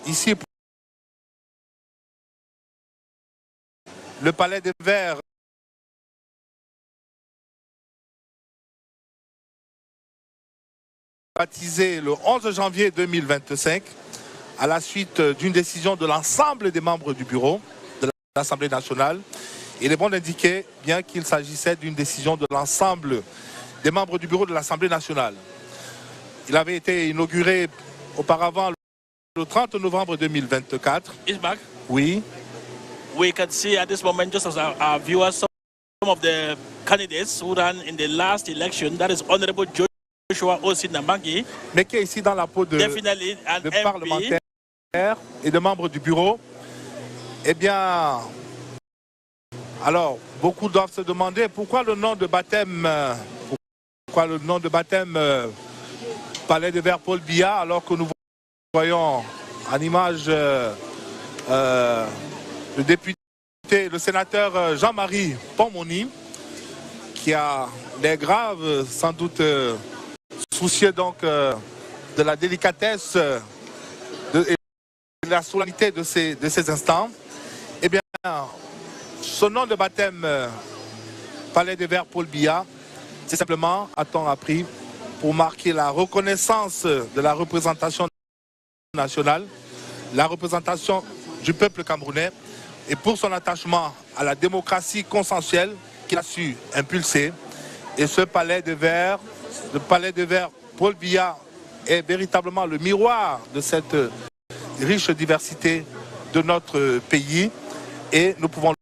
ici, le Palais des Verts baptisé le 11 janvier 2025 à la suite d'une décision de l'ensemble des membres du bureau de l'Assemblée nationale. Il est bon d'indiquer bien qu'il s'agissait d'une décision de l'ensemble des membres du bureau de l'Assemblée nationale. Il avait été inauguré auparavant le 30 novembre 2024. Isbak? Oui. We can see at this moment, just as our viewers, some of the candidates who ran in the last election, that is Honorable Joshua Osinamangi. Mais qui est ici dans la peau de parlementaires et de membres du bureau. Eh bien, alors, beaucoup doivent se demander pourquoi le nom de baptême, Palais des Verts Paul Biya, alors que nous voyons en image le député, le sénateur Jean-Marie Pomoni, qui a des graves, sans doute soucieux donc de la délicatesse et de la solennité de ces instants. Eh bien, ce nom de baptême, Palais des Verts Paul Biya, c'est simplement, a-t-on appris, pour marquer la reconnaissance de la représentation nationale, la représentation du peuple camerounais et pour son attachement à la démocratie consensuelle qu'il a su impulser. Et ce Palais des Verts, le Palais des Verts Paul Biya est véritablement le miroir de cette riche diversité de notre pays. Et nous pouvons...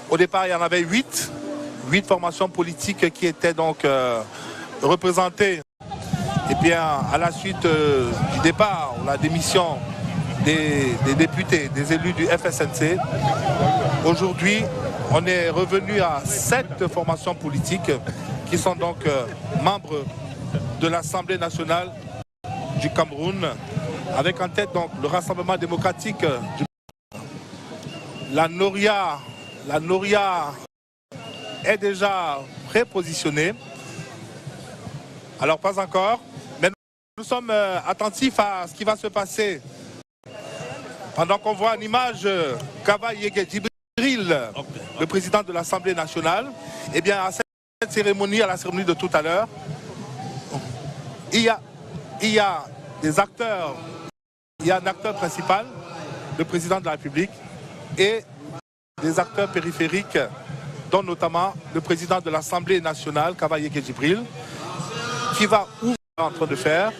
Au départ, il y en avait 8 formations politiques qui étaient donc représentées. Et bien, à la suite du départ, la démission des députés, des élus du FSNC, aujourd'hui, on est revenu à 7 formations politiques qui sont donc membres de l'Assemblée nationale du Cameroun, avec en tête donc le Rassemblement démocratique du La Noria est déjà prépositionnée. Alors pas encore, mais nous sommes attentifs à ce qui va se passer. Pendant qu'on voit en image Kaba Yege Djibril, le président de l'Assemblée nationale, eh bien à cette cérémonie, à la cérémonie de tout à l'heure, il y a des acteurs, il y a un acteur principal, le président de la République, et des acteurs périphériques, dont notamment le président de l'Assemblée nationale, Kaba Yege Djibril, qui va ouvrir en train de faire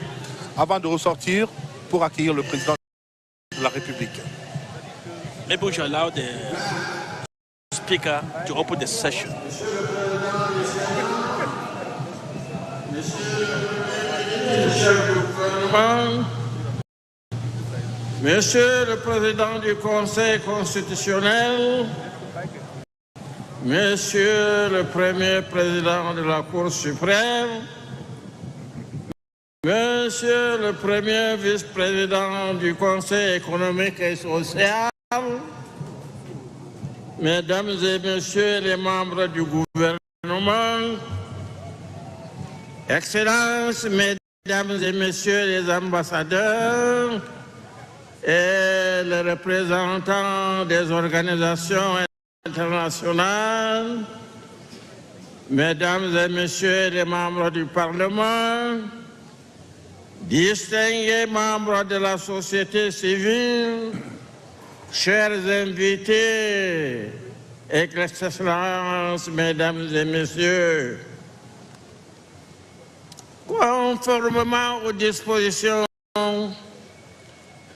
avant de ressortir pour accueillir le président de la République. Maybe we should allow the speaker to open the session. Monsieur le Président du Conseil constitutionnel, Monsieur le Premier Président de la Cour suprême, Monsieur le Premier Vice-président du Conseil économique et social, Mesdames et Messieurs les membres du gouvernement, Excellences, Mesdames et Messieurs les ambassadeurs et les représentants des organisations internationales, Mesdames et Messieurs les membres du Parlement, distingués membres de la société civile, chers invités, Excellences, Mesdames et Messieurs, conformément aux dispositions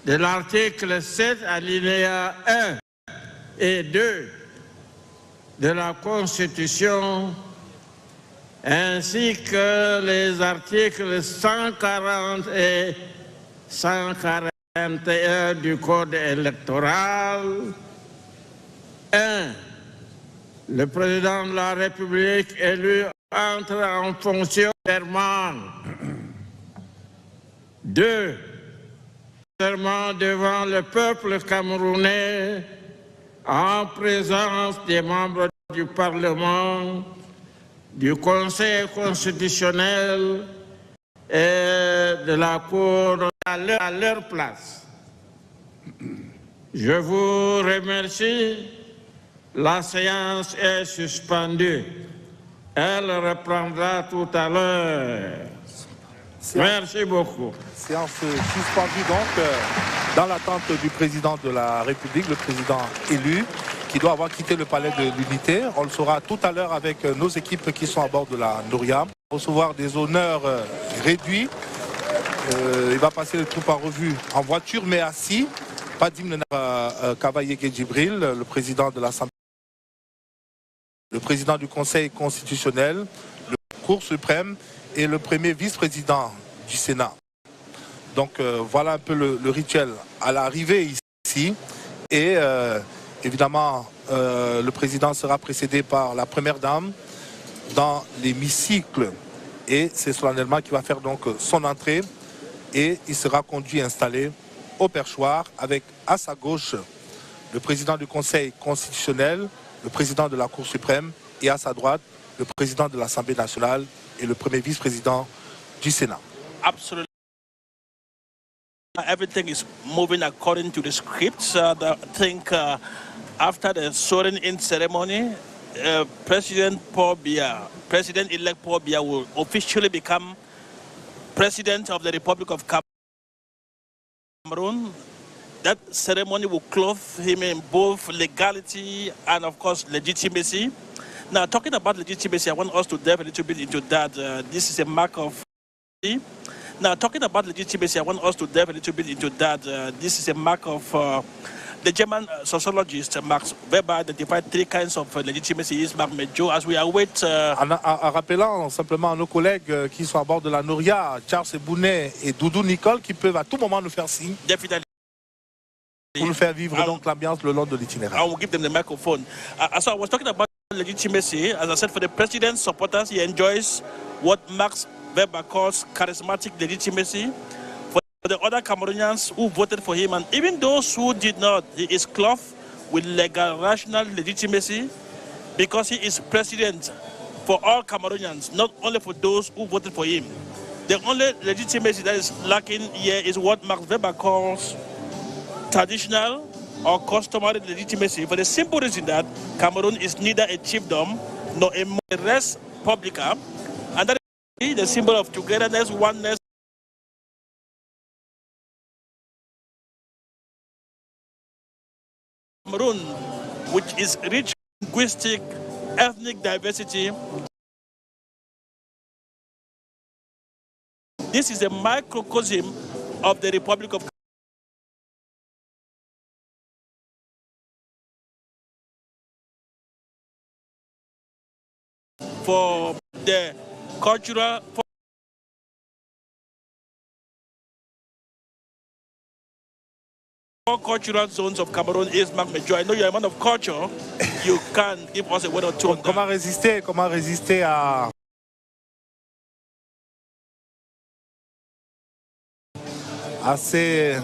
de l'article 7, alinéa 1 et 2 de la Constitution, ainsi que les articles 140 et 141 du Code électoral. 1. Le président de la République élu entre en fonction serment. 2. Serment devant le peuple camerounais en présence des membres du Parlement, du Conseil constitutionnel et de la Cour à leur place. Je vous remercie. La séance est suspendue. Elle reprendra tout à l'heure. Merci beaucoup. Séance suspendue donc dans l'attente du président de la République, le président élu, qui doit avoir quitté le palais de l'Unité. On le saura tout à l'heure avec nos équipes qui sont à bord de la Nouria. Recevoir des honneurs réduits. Il va passer le troupes en revue en voiture, mais assis. Pas d'hymne Kaba Yégué Djibril, le président de l'Assemblée, le président du Conseil constitutionnel, le Cour suprême et le premier vice-président du Sénat. Donc voilà un peu le rituel à l'arrivée ici. Et évidemment, le président sera précédé par la première dame dans l'hémicycle. Et c'est solennellement qui va faire donc son entrée. Et il sera conduit, installé au perchoir avec à sa gauche le président du Conseil constitutionnel, le président de la Cour suprême et à sa droite le président de l'Assemblée nationale et le premier vice-président du Sénat. Absolutely. Everything is moving according to the script. I think after the swearing-in ceremony, President Paul Biya, President-elect Paul Biya will officially become President of the Republic of Cameroon. That ceremony will clothe him in both legality and, of course, legitimacy. Now, talking about legitimacy, I want us to delve a little bit into that. This is a mark of... Now, talking about legitimacy, I want us to delve a little bit into that. This is a mark of... the German sociologist Max Weber identified three kinds of legitimacy. Marc Medjo, as we await... En rappelant simplement à nos collègues qui sont à bord de la Nouria, Charles Bounet et Doudou Nicole, qui peuvent à tout moment nous faire signe. Definitely. Pour nous faire vivre donc l'ambiance le long de l'itinéraire. I will give them the microphone. So I was talking about legitimacy. As I said, for the president's supporters, he enjoys what Max Weber calls charismatic legitimacy. For the other Cameroonians who voted for him, and even those who did not, he is clothed with legal, rational legitimacy because he is president for all Cameroonians, not only for those who voted for him. The only legitimacy that is lacking here is what Max Weber calls traditional or customary legitimacy, for the simple reason that Cameroon is neither a chiefdom nor a res publica, and that is the symbol of togetherness, oneness. Cameroon, which is rich linguistic, ethnic diversity. This is a microcosm of the Republic of for the cultural zones of Cameroon is Marc Medjo. I know you're a man of culture. You can give us a word or two on that. Comment résister à ces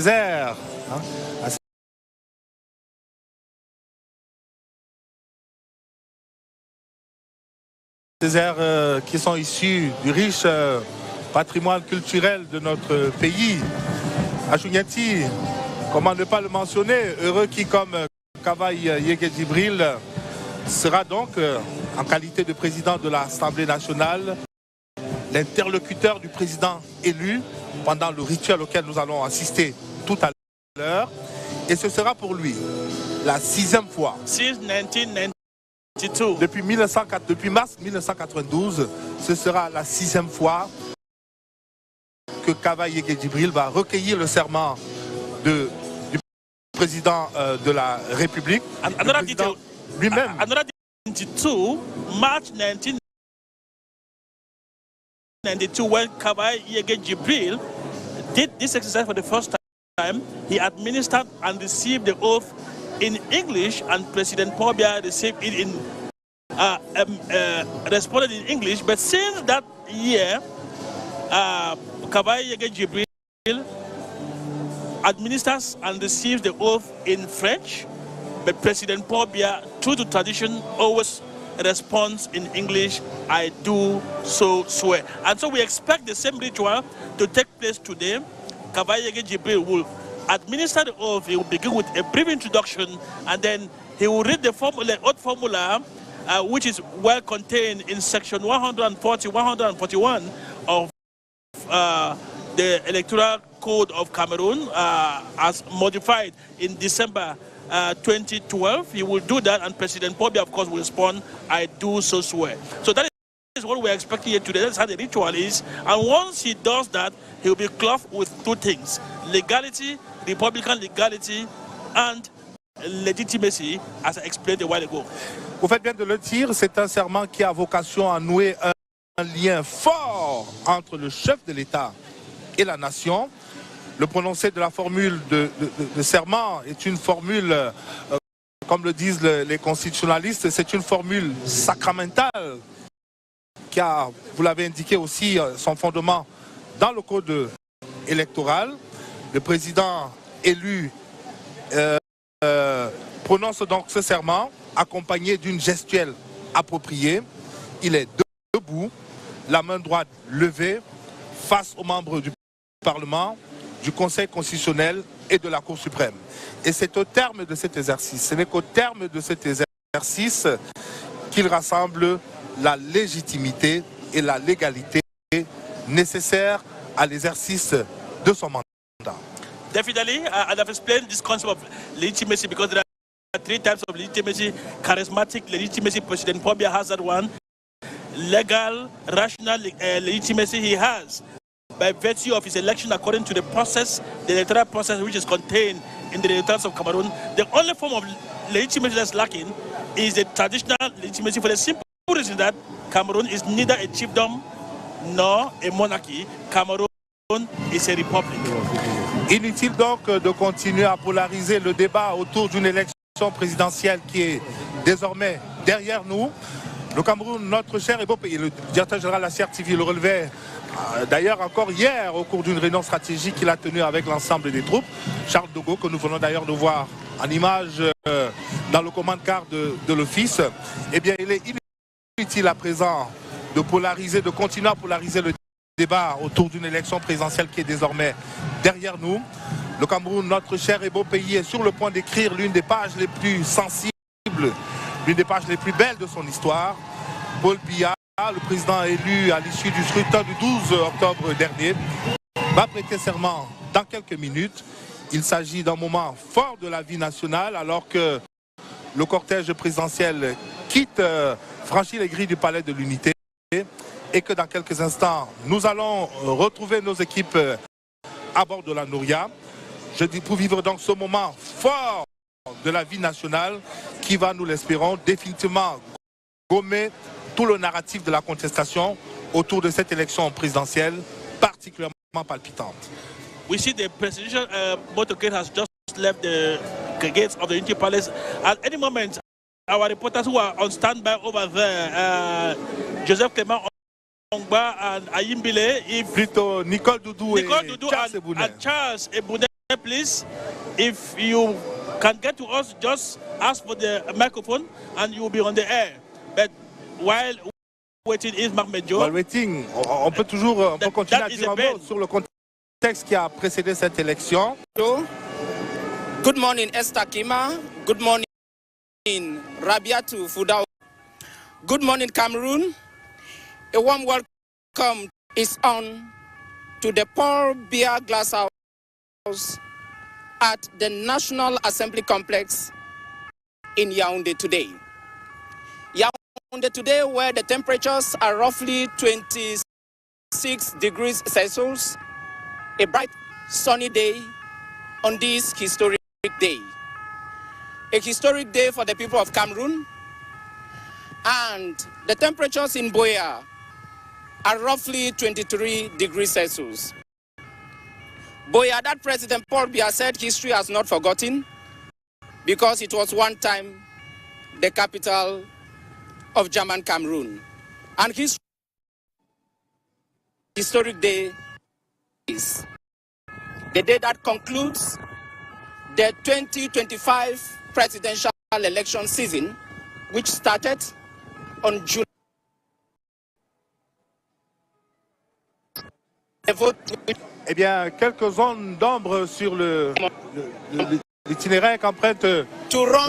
airs, hein, ces airs qui sont issus du riche patrimoine culturel de notre pays. Ajouniati, comment ne pas le mentionner, heureux qui, comme Kaba Yégué Djibril, sera donc, en qualité de président de l'Assemblée nationale, l'interlocuteur du président élu pendant le rituel auquel nous allons assister tout à l'heure. Et ce sera pour lui la 6e fois. Since 1992. Depuis mars 1992, ce sera la 6e fois que Kaba Yégué Djibril va recueillir le serment du président de la République. Lui-même. Another 22, March 1992, when Kaba Yégué Djibril did this exercise for the first time, he administered and received the oath in English, and President Paul Biya received it in responded in English. But since that year, Kaba Yégué Djibril administers and receives the oath in French, but President Paul Biya, true to tradition, always responds in English, "I do so swear." And so we expect the same ritual to take place today. Kaba Yégué Djibril will administer the oath, he will begin with a brief introduction, and then he will read the oath formula, which is well contained in section 140, 141 of the Electoral Code of Cameroon, as modified in December 2012. He will do that, and President Paul Biya, of course, will respond, "I do so swear." So that is what we're expecting here today. That's how the ritual is. And once he does that, he'll be clothed with two things: legality, republican legality, and legitimacy, as I explained a while ago. Vous faites bien de le dire, c'est un serment qui a vocation à nouer un lien fort entre le chef de l'État et la nation. Le prononcé de la formule de serment est une formule, comme le disent les constitutionnalistes, c'est une formule sacramentale qui a, vous l'avez indiqué aussi, son fondement dans le code électoral. Le président élu prononce donc ce serment accompagné d'une gestuelle appropriée. Il est debout, la main droite levée, face aux membres du Parlement, du Conseil constitutionnel et de la Cour suprême. Et c'est au terme de cet exercice, ce n'est qu'au terme de cet exercice qu'il rassemble la légitimité et la légalité nécessaires à l'exercice de son mandat. Definitely, and I've explained this concept of legitimacy because there are three types of legitimacy: charismatic legitimacy, President Paul Biya has that one; legal, rational legitimacy he has by virtue of his election according to the process, the electoral process which is contained in the electorals of Cameroon. The only form of legitimacy that's lacking is the traditional legitimacy, for the simple reason that Cameroon is neither a chiefdom nor a monarchy. Cameroon is a republic. Inutile donc de continuer à polariser le débat autour d'une élection présidentielle qui est désormais derrière nous. Le Cameroun, notre cher et beau pays, le directeur général de la CRTV le relevait d'ailleurs encore hier au cours d'une réunion stratégique qu'il a tenue avec l'ensemble des troupes. Charles de Gaulle, que nous venons d'ailleurs de voir en image dans le commande-car de l'office. Eh bien, il est inutile à présent de polariser, de continuer à polariser le débat autour d'une élection présidentielle qui est désormais derrière nous. Le Cameroun, notre cher et beau pays, est sur le point d'écrire l'une des pages les plus sensibles, l'une des pages les plus belles de son histoire. Paul Biya, le président élu à l'issue du scrutin du 12 octobre dernier, va prêter serment dans quelques minutes. Il s'agit d'un moment fort de la vie nationale alors que le cortège présidentiel franchit les grilles du palais de l'Unité et que dans quelques instants, nous allons retrouver nos équipes à bord de la Nouria. Je dis pour vivre donc ce moment fort de la vie nationale qui va, nous l'espérons, définitivement gommer tout le narratif de la contestation autour de cette élection présidentielle particulièrement palpitante. We see the presidential motorcade has just left the gates of the Unity Palace. At any moment, our reporters who are on standby over there, Joseph Clement Ongba and Ayimbile, if plutôt Nicole Doudou et Charles Ebounet, please, if you can get to us, just ask for the microphone and you will be on the air. But while waiting is Marc Medjo. While waiting, on peut toujours continuer à dire un mot sur le contexte qui a précédé cette élection. Good morning, Esther Kima. Good morning, Rabiatu Fudao. Good morning, Cameroon. A warm welcome is on to the Paul Biya Glasshouse at the National Assembly Complex in Yaoundé today. Yaoundé today, where the temperatures are roughly 26 degrees Celsius, a bright sunny day on this historic day. A historic day for the people of Cameroon, and the temperatures in Buea are roughly 23 degrees Celsius. Buea, that President Paul Biya said history has not forgotten because it was one time the capital of German Cameroon. And his historic day is the day that concludes the 2025 presidential election season, which started on July. The vote eh bien, quelques zones d'ombre sur l'itinéraire qu'emprunte le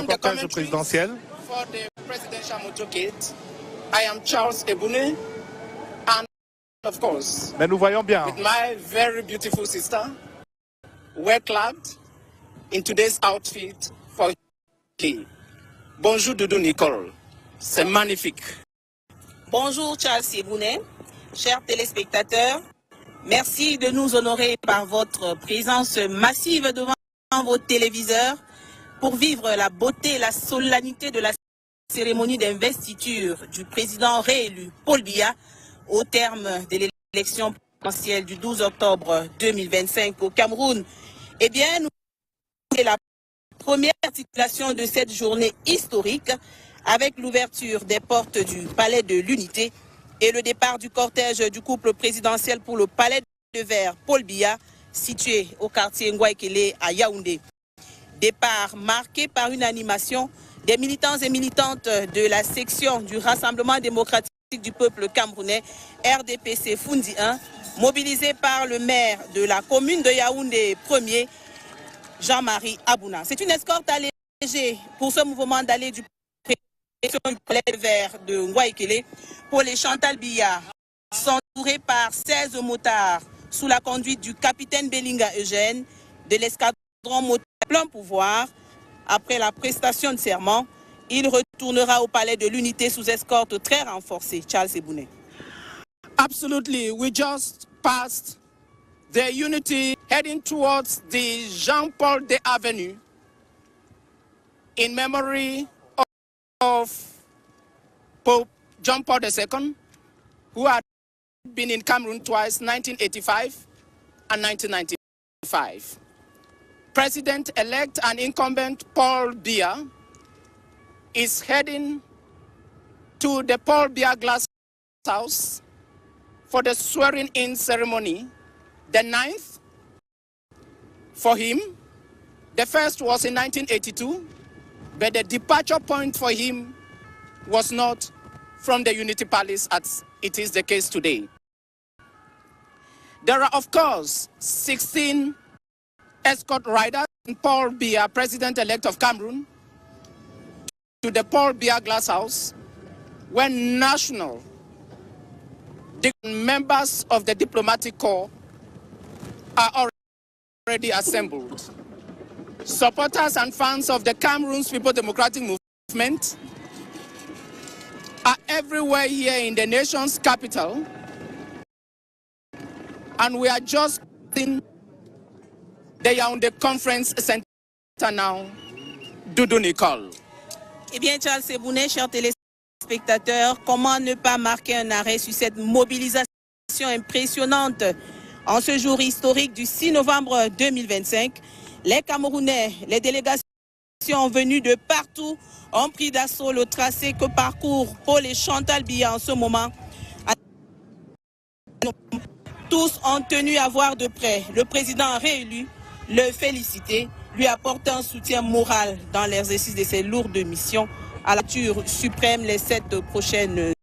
cortège présidentiel. For the presidential motorcade, I am Charles Ebune, and of course, mais nous voyons bien. With my very beautiful sister, well clad in today's outfit for king. Bonjour Doudou Nicole, c'est magnifique. Bonjour Charles Ebune, chers téléspectateurs, merci de nous honorer par votre présence massive devant vos téléviseurs pour vivre la beauté et la solennité de la cérémonie d'investiture du président réélu Paul Biya au terme de l'élection présidentielle du 12 octobre 2025 au Cameroun. Eh bien, nous avons la première articulation de cette journée historique avec l'ouverture des portes du Palais de l'Unité et le départ du cortège du couple présidentiel pour le Palais de Verre Paul Biya, situé au quartier Ngouaikele à Yaoundé. Départ marqué par une animation des militants et militantes de la section du Rassemblement démocratique du peuple camerounais, RDPC Fundi 1, mobilisé par le maire de la commune de Yaoundé 1er, Jean-Marie Abouna. C'est une escorte allégée pour ce mouvement d'aller du Palais Vert de Ngouaikele pour les Chantal Biya, sont entourés par 16 motards sous la conduite du capitaine Belinga Eugène de l'escadron moteur plein pouvoir. Après la prestation de serment, il retournera au Palais de l'Unité sous escorte très renforcée. Charles Ebune. Absolutely, we just passed the Unity heading towards the Jean-Paul II Avenue in memory of Pope John Paul II, who had been in Cameroon twice, 1985 and 1995. President-elect and incumbent Paul Biya is heading to the Paul Biya Glass House for the swearing-in ceremony, the 9th for him. The first was in 1982, but the departure point for him was not from the Unity Palace as it is the case today. There are, of course, 16 escort riders and Paul Biya, President-elect of Cameroon, to the Paul Biya Glass House, when national members of the diplomatic corps are already assembled. Supporters and fans of the Cameroon's People Democratic Movement are everywhere here in the nation's capital, and we are just in the Yaoundé Conference Center now. Doudou Nicole. Eh bien, Charles Ebune, chers téléspectateurs, comment ne pas marquer un arrêt sur cette mobilisation impressionnante en ce jour historique du 6 novembre 2025. Les Camerounais, les délégations venues de partout ont pris d'assaut le tracé que parcourent Paul et Chantal Biya en ce moment. Tous ont tenu à voir de près le président réélu, le féliciter, lui apporter un soutien moral dans l'exercice de ses lourdes missions à la Cour suprême les 7 prochaines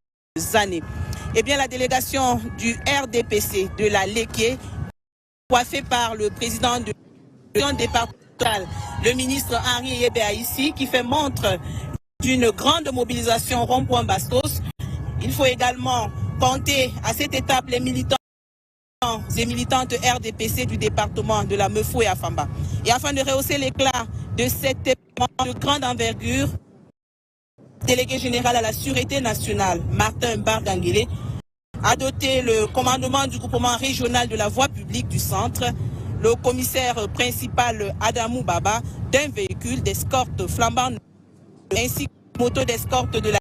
années. Eh bien, la délégation du RDPC de la Léquié, coiffée par le président de la départementale, le ministre Henri Yébéa ici, qui fait montre d'une grande mobilisation rond-point Bastos. Il faut également compter à cette étape les militants et militantes RDPC du département de la Meufou et Afamba. Et afin de rehausser l'éclat de cet événement de grande envergure, délégué général à la Sûreté nationale, Martin Barganguélé, a doté le commandement du groupement régional de la voie publique du centre, le commissaire principal Adamou Baba, d'un véhicule d'escorte flambant ainsi qu'une moto d'escorte de la